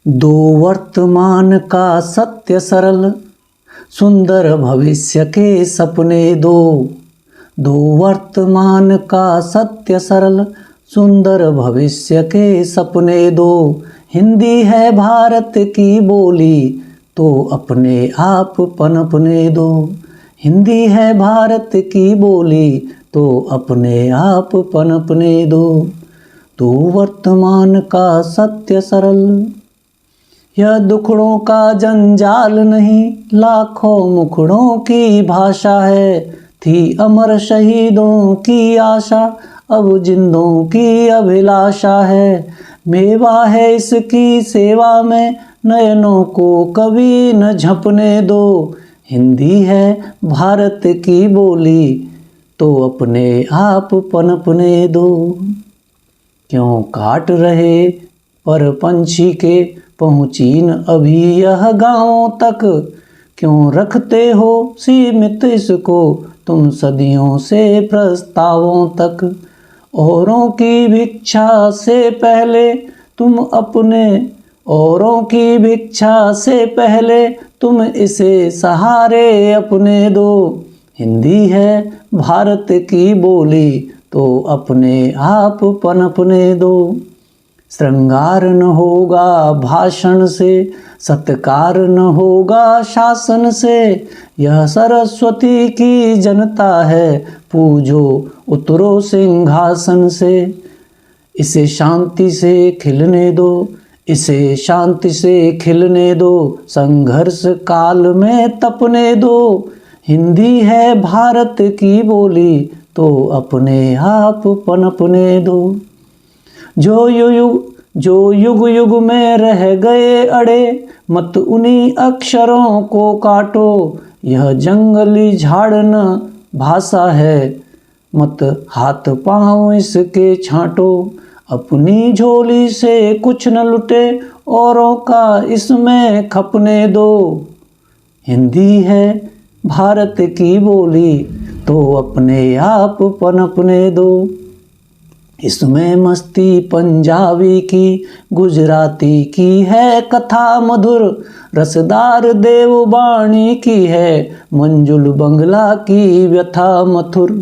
दो वर्तमान का सत्य सरल, सुंदर भविष्य के सपने दो। दो वर्तमान का सत्य सरल, सुंदर भविष्य के सपने दो। हिंदी है भारत की बोली, तो अपने आप पनपने दो। हिंदी है भारत की बोली, तो अपने आप पनपने दो। तो वर्तमान का सत्य सरल, यह दुखड़ों का जंजाल नहीं, लाखों मुखड़ों की भाषा है। थी अमर शहीदों की आशा, अब जिंदों की अभिलाषा है। मेवा है इसकी सेवा में, नयनों को कभी न झपने दो। हिंदी है भारत की बोली, तो अपने आप पनपने दो। क्यों काट रहे पर पंछी के, पहुँची न अभी यह गाँवों तक। क्यों रखते हो सीमित इसको, तुम सदियों से प्रस्तावों तक। औरों की भिक्षा से पहले तुम अपने, औरों की भिक्षा से पहले तुम इसे सहारे अपने दो। हिंदी है भारत की बोली, तो अपने आप पनपने दो। श्रृंगार न होगा भाषण से, सत्कार न होगा शासन से। यह सरस्वती की जनता है, पूजो उतरो सिंहासन से। इसे शांति से खिलने दो, इसे शांति से खिलने दो। संघर्ष काल में तपने दो। हिंदी है भारत की बोली, तो अपने आप पनपने दो। जो युग युग में रह गए अड़े, मत उन्हीं अक्षरों को काटो। यह जंगली झाड़ न भाषा है, मत हाथ पांव इसके छांटो। अपनी झोली से कुछ न लुटे, औरों का इसमें खपने दो। हिंदी है भारत की बोली, तो अपने आप पनपने दो। इसमें मस्ती पंजाबी की, गुजराती की है कथा मधुर। रसदार देववाणी की है, मंजुल बंगला की व्यथा मथुर।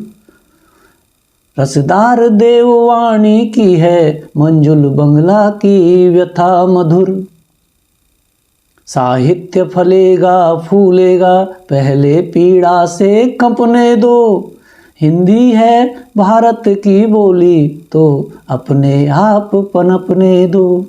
रसदार देववाणी की है, मंजुल बंगला की व्यथा मधुर। साहित्य फलेगा फूलेगा, पहले पीड़ा से कंपने दो। हिंदी है भारत की बोली, तो अपने आप पनपने दो।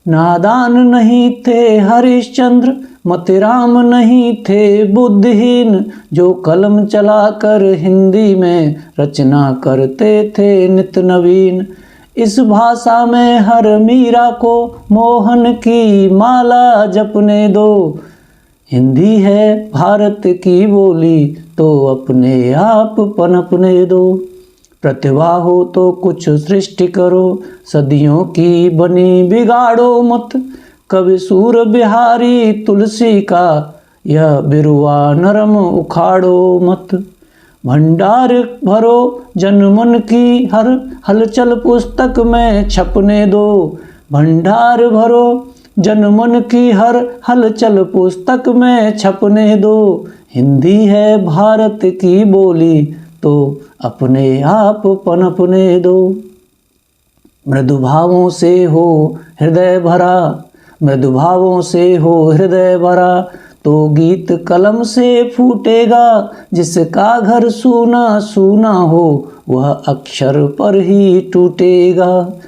नादान नहीं थे हरिश्चंद्र, मोतीराम नहीं थे बुद्धिहीन। जो कलम चलाकर हिंदी में रचना करते थे नित नवीन। इस भाषा में हर मीरा को मोहन की माला जपने दो। हिंदी है भारत की बोली, तो अपने आप पनपने दो। प्रतिभा हो तो कुछ सृष्टि करो, सदियों की बनी बिगाड़ो मत। कवि सूर बिहारी तुलसी का, यह बिरुवा नरम उखाड़ो मत। भंडार भरो जनमन की हर हलचल पुस्तक में छपने दो। भंडार भरो जनमन की हर हलचल पुस्तक में छपने दो। हिंदी है भारत की बोली, तो अपने आप पनपने दो। मृदु भावों से हो हृदय भरा, मृदु भावों से हो हृदय भरा। तो गीत कलम से फूटेगा, जिसका घर सूना सूना हो, वह अक्षर पर ही टूटेगा।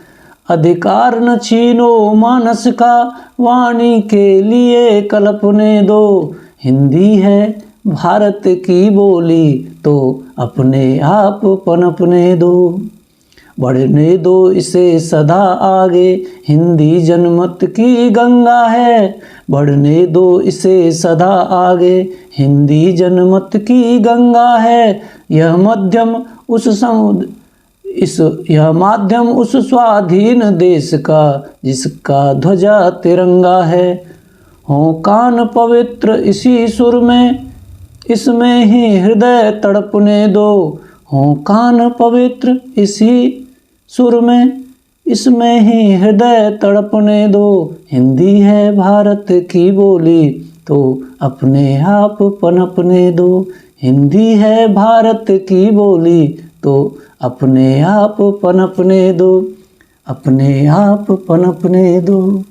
अधिकार न छीनो मानस का, वाणी के लिए कल्पने दो। हिंदी है भारत की बोली, तो अपने आप पनपने दो। बढ़ने दो इसे सदा आगे, हिंदी जनमत की गंगा है। बढ़ने दो इसे सदा आगे, हिंदी जनमत की गंगा है। यह माध्यम उस स्वाधीन देश का, जिसका ध्वजा तिरंगा है। हो कान पवित्र इसी सुर में, इसमें ही हृदय तड़पने दो। हो कान पवित्र इसी सुर में, इसमें ही हृदय तड़पने दो। हिंदी है भारत की बोली, तो अपने आप पनपने दो। हिंदी है भारत की बोली, तो अपने आप पनपने दो, अपने आप पनपने दो।